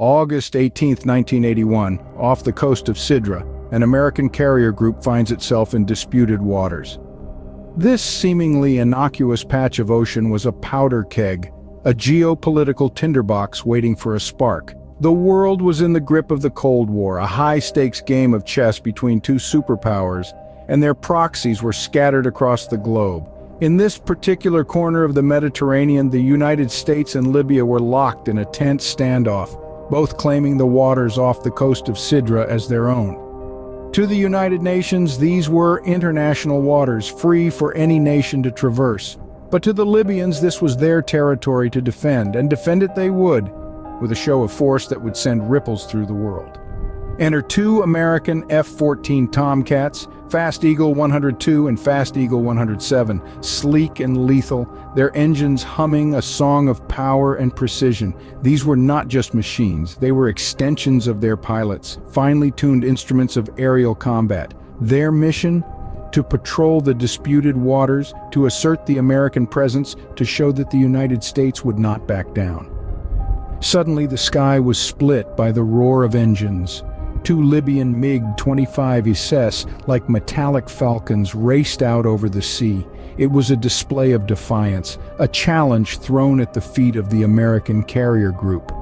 August 18, 1981, off the coast of Sidra, an American carrier group finds itself in disputed waters. This seemingly innocuous patch of ocean was a powder keg, a geopolitical tinderbox waiting for a spark. The world was in the grip of the Cold War, a high-stakes game of chess between two superpowers, and their proxies were scattered across the globe. In this particular corner of the Mediterranean, the United States and Libya were locked in a tense standoff, both claiming the waters off the coast of Sidra as their own. To the United Nations, these were international waters, free for any nation to traverse. But to the Libyans, this was their territory to defend, and defend it they would, with a show of force that would send ripples through the world. Enter two American F-14 Tomcats, Fast Eagle 102 and Fast Eagle 107, sleek and lethal, their engines humming a song of power and precision. These were not just machines, they were extensions of their pilots, finely tuned instruments of aerial combat. Their mission? To patrol the disputed waters, to assert the American presence, to show that the United States would not back down. Suddenly the sky was split by the roar of engines. Two Libyan MiG-25 ISS, like metallic falcons, raced out over the sea. It was a display of defiance, a challenge thrown at the feet of the American carrier group.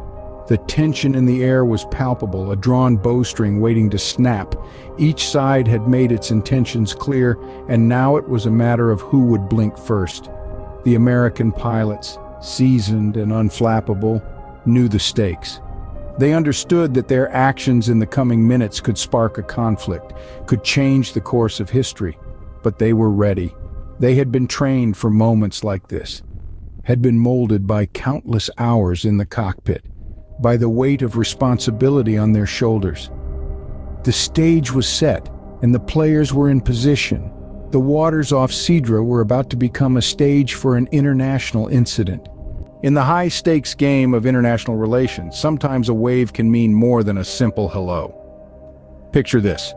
The tension in the air was palpable, a drawn bowstring waiting to snap. Each side had made its intentions clear, and now it was a matter of who would blink first. The American pilots, seasoned and unflappable, knew the stakes. They understood that their actions in the coming minutes could spark a conflict, could change the course of history. But they were ready. They had been trained for moments like this, had been molded by countless hours in the cockpit, by the weight of responsibility on their shoulders. The stage was set, and the players were in position. The waters off Sidra were about to become a stage for an international incident. In the high-stakes game of international relations, sometimes a wave can mean more than a simple hello. Picture this.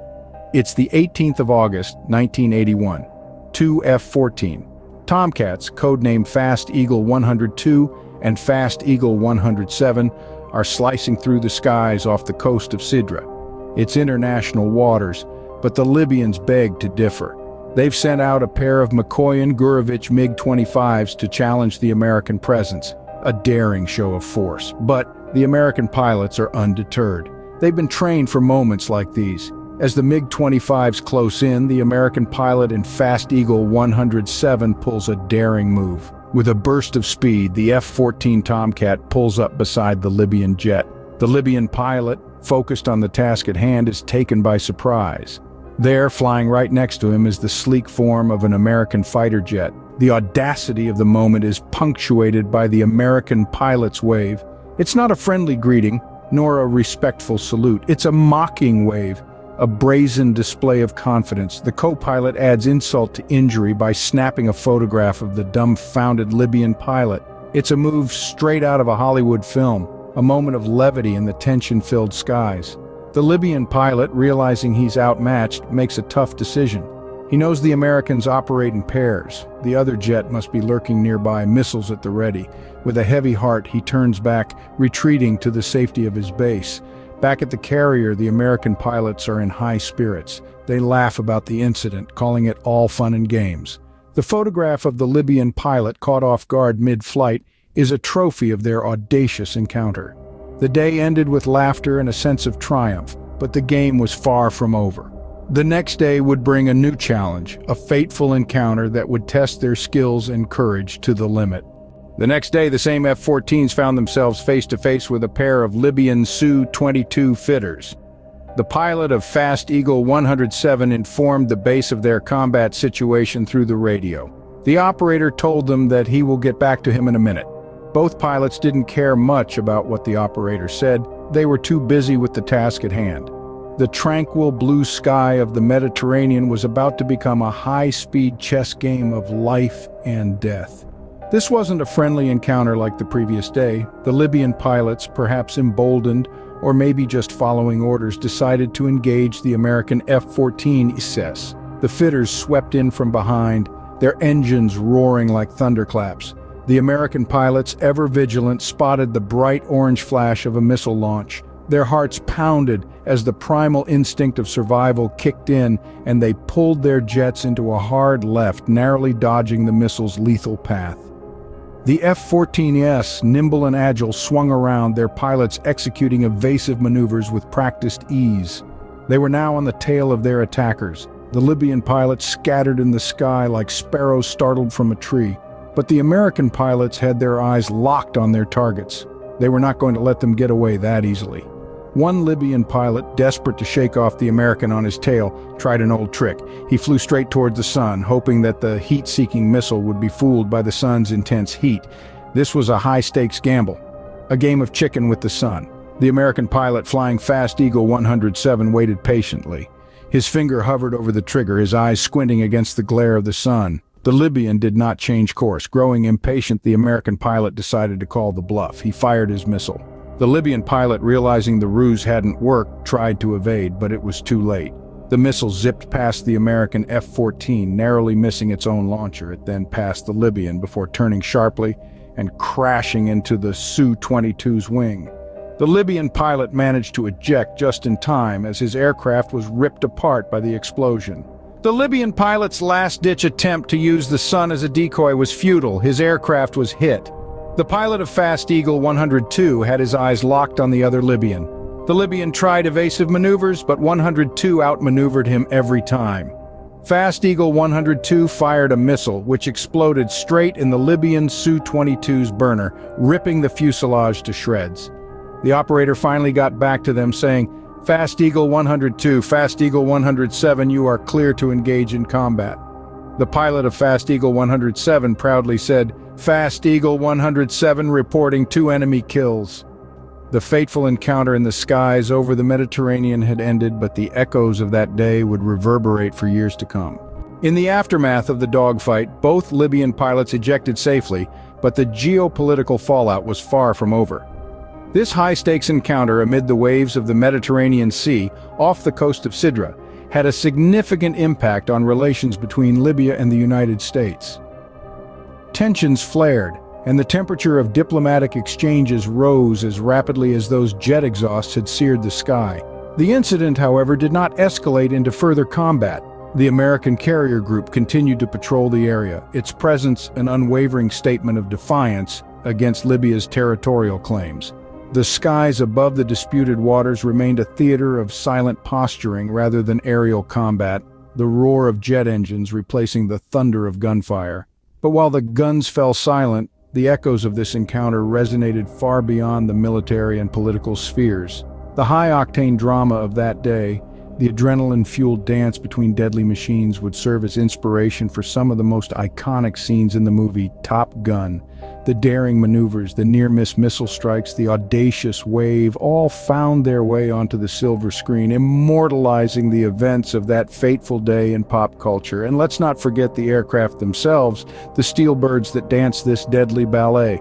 It's the 18th of August, 1981. Two F-14 Tomcats, codenamed Fast Eagle 102 and Fast Eagle 107, are slicing through the skies off the coast of Sidra. It's international waters, but the Libyans beg to differ. They've sent out a pair of Mikoyan Gurevich MiG-25s to challenge the American presence, a daring show of force. But the American pilots are undeterred. They've been trained for moments like these. As the MiG-25s close in, the American pilot in Fast Eagle 107 pulls a daring move. With a burst of speed, the F-14 Tomcat pulls up beside the Libyan jet. The Libyan pilot, focused on the task at hand, is taken by surprise. There, flying right next to him, is the sleek form of an American fighter jet. The audacity of the moment is punctuated by the American pilot's wave. It's not a friendly greeting, nor a respectful salute. It's a mocking wave, a brazen display of confidence. The co-pilot adds insult to injury by snapping a photograph of the dumbfounded Libyan pilot. It's a move straight out of a Hollywood film, a moment of levity in the tension-filled skies. The Libyan pilot, realizing he's outmatched, makes a tough decision. He knows the Americans operate in pairs. The other jet must be lurking nearby, missiles at the ready. With a heavy heart, he turns back, retreating to the safety of his base. Back at the carrier, the American pilots are in high spirits. They laugh about the incident, calling it all fun and games. The photograph of the Libyan pilot caught off guard mid-flight is a trophy of their audacious encounter. The day ended with laughter and a sense of triumph, but the game was far from over. The next day would bring a new challenge, a fateful encounter that would test their skills and courage to the limit. The next day, the same F-14s found themselves face-to-face with a pair of Libyan Su-22 fitters. The pilot of Fast Eagle 107 informed the base of their combat situation through the radio. The operator told them that he will get back to him in a minute. Both pilots didn't care much about what the operator said. They were too busy with the task at hand. The tranquil blue sky of the Mediterranean was about to become a high-speed chess game of life and death. This wasn't a friendly encounter like the previous day. The Libyan pilots, perhaps emboldened, or maybe just following orders, decided to engage the American F-14 ISS. The fitters swept in from behind, their engines roaring like thunderclaps. The American pilots, ever vigilant, spotted the bright orange flash of a missile launch. Their hearts pounded as the primal instinct of survival kicked in, and they pulled their jets into a hard left, narrowly dodging the missile's lethal path. The F-14S, nimble and agile, swung around, their pilots executing evasive maneuvers with practiced ease. They were now on the tail of their attackers. The Libyan pilots scattered in the sky like sparrows startled from a tree. But the American pilots had their eyes locked on their targets. They were not going to let them get away that easily. One Libyan pilot, desperate to shake off the American on his tail, tried an old trick. He flew straight toward the sun, hoping that the heat-seeking missile would be fooled by the sun's intense heat. This was a high-stakes gamble, a game of chicken with the sun. The American pilot flying Fast Eagle 107 waited patiently. His finger hovered over the trigger, his eyes squinting against the glare of the sun. The Libyan did not change course. Growing impatient, the American pilot decided to call the bluff. He fired his missile. The Libyan pilot, realizing the ruse hadn't worked, tried to evade, but it was too late. The missile zipped past the American F-14, narrowly missing its own launcher. It then passed the Libyan before turning sharply and crashing into the Su-22's wing. The Libyan pilot managed to eject just in time as his aircraft was ripped apart by the explosion. The Libyan pilot's last-ditch attempt to use the sun as a decoy was futile. His aircraft was hit. The pilot of Fast Eagle 102 had his eyes locked on the other Libyan. The Libyan tried evasive maneuvers, but 102 outmaneuvered him every time. Fast Eagle 102 fired a missile, which exploded straight in the Libyan Su-22's burner, ripping the fuselage to shreds. The operator finally got back to them, saying, "Fast Eagle 102, Fast Eagle 107, you are clear to engage in combat." The pilot of Fast Eagle 107 proudly said, "Fast Eagle 107 reporting 2 enemy kills." The fateful encounter in the skies over the Mediterranean had ended, but the echoes of that day would reverberate for years to come. In the aftermath of the dogfight, both Libyan pilots ejected safely, but the geopolitical fallout was far from over. This high-stakes encounter amid the waves of the Mediterranean Sea, off the coast of Sidra, had a significant impact on relations between Libya and the United States. Tensions flared, and the temperature of diplomatic exchanges rose as rapidly as those jet exhausts had seared the sky. The incident, however, did not escalate into further combat. The American carrier group continued to patrol the area, its presence an unwavering statement of defiance against Libya's territorial claims. The skies above the disputed waters remained a theater of silent posturing rather than aerial combat, the roar of jet engines replacing the thunder of gunfire. But while the guns fell silent, the echoes of this encounter resonated far beyond the military and political spheres. The high-octane drama of that day, the adrenaline-fueled dance between deadly machines, would serve as inspiration for some of the most iconic scenes in the movie Top Gun. The daring maneuvers, the near-miss missile strikes, the audacious wave, all found their way onto the silver screen, immortalizing the events of that fateful day in pop culture. And let's not forget the aircraft themselves, the steel birds that danced this deadly ballet.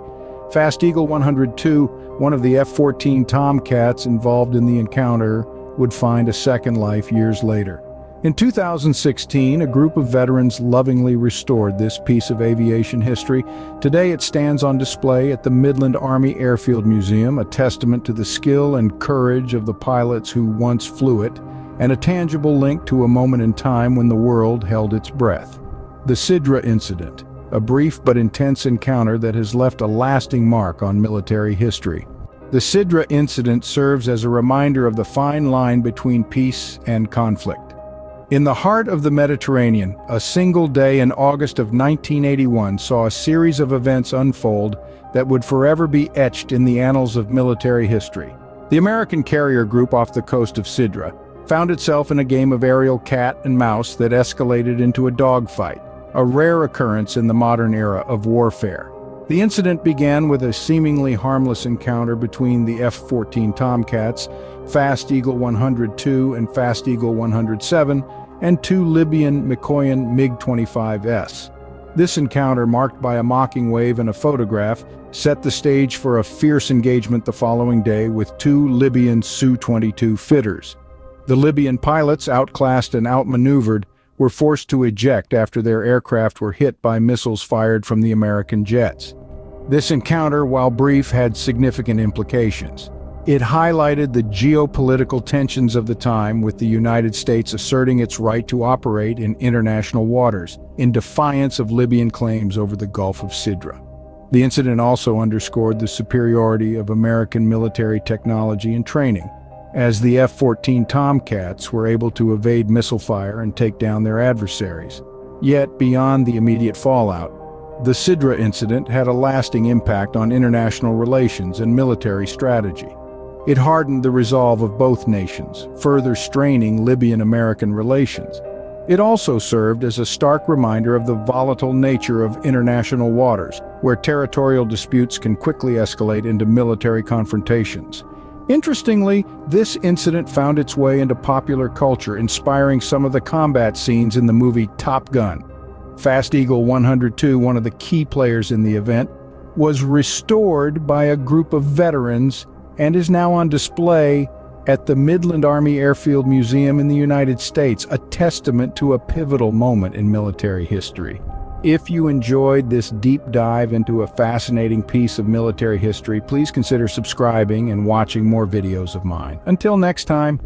Fast Eagle 102, one of the F-14 Tomcats involved in the encounter, would find a second life years later. In 2016, a group of veterans lovingly restored this piece of aviation history. Today it stands on display at the Midland Army Airfield Museum, a testament to the skill and courage of the pilots who once flew it, and a tangible link to a moment in time when the world held its breath. The Sidra incident, a brief but intense encounter that has left a lasting mark on military history. The Sidra incident serves as a reminder of the fine line between peace and conflict. In the heart of the Mediterranean, a single day in August of 1981 saw a series of events unfold that would forever be etched in the annals of military history. The American carrier group off the coast of Sidra found itself in a game of aerial cat and mouse that escalated into a dogfight, a rare occurrence in the modern era of warfare. The incident began with a seemingly harmless encounter between the F-14 Tomcats, Fast Eagle 102 and Fast Eagle 107, and 2 Libyan Mikoyan MiG-25s. This encounter, marked by a mocking wave and a photograph, set the stage for a fierce engagement the following day with 2 Libyan Su-22 fitters. The Libyan pilots, outclassed and outmaneuvered, were forced to eject after their aircraft were hit by missiles fired from the American jets. This encounter, while brief, had significant implications. It highlighted the geopolitical tensions of the time, with the United States asserting its right to operate in international waters, in defiance of Libyan claims over the Gulf of Sidra. The incident also underscored the superiority of American military technology and training, as the F-14 Tomcats were able to evade missile fire and take down their adversaries. Yet, beyond the immediate fallout, the Sidra incident had a lasting impact on international relations and military strategy. It hardened the resolve of both nations, further straining Libyan-American relations. It also served as a stark reminder of the volatile nature of international waters, where territorial disputes can quickly escalate into military confrontations. Interestingly, this incident found its way into popular culture, inspiring some of the combat scenes in the movie Top Gun. Fast Eagle 102, one of the key players in the event, was restored by a group of veterans and is now on display at the Midland Army Airfield Museum in the United States, a testament to a pivotal moment in military history. If you enjoyed this deep dive into a fascinating piece of military history, please consider subscribing and watching more videos of mine. Until next time.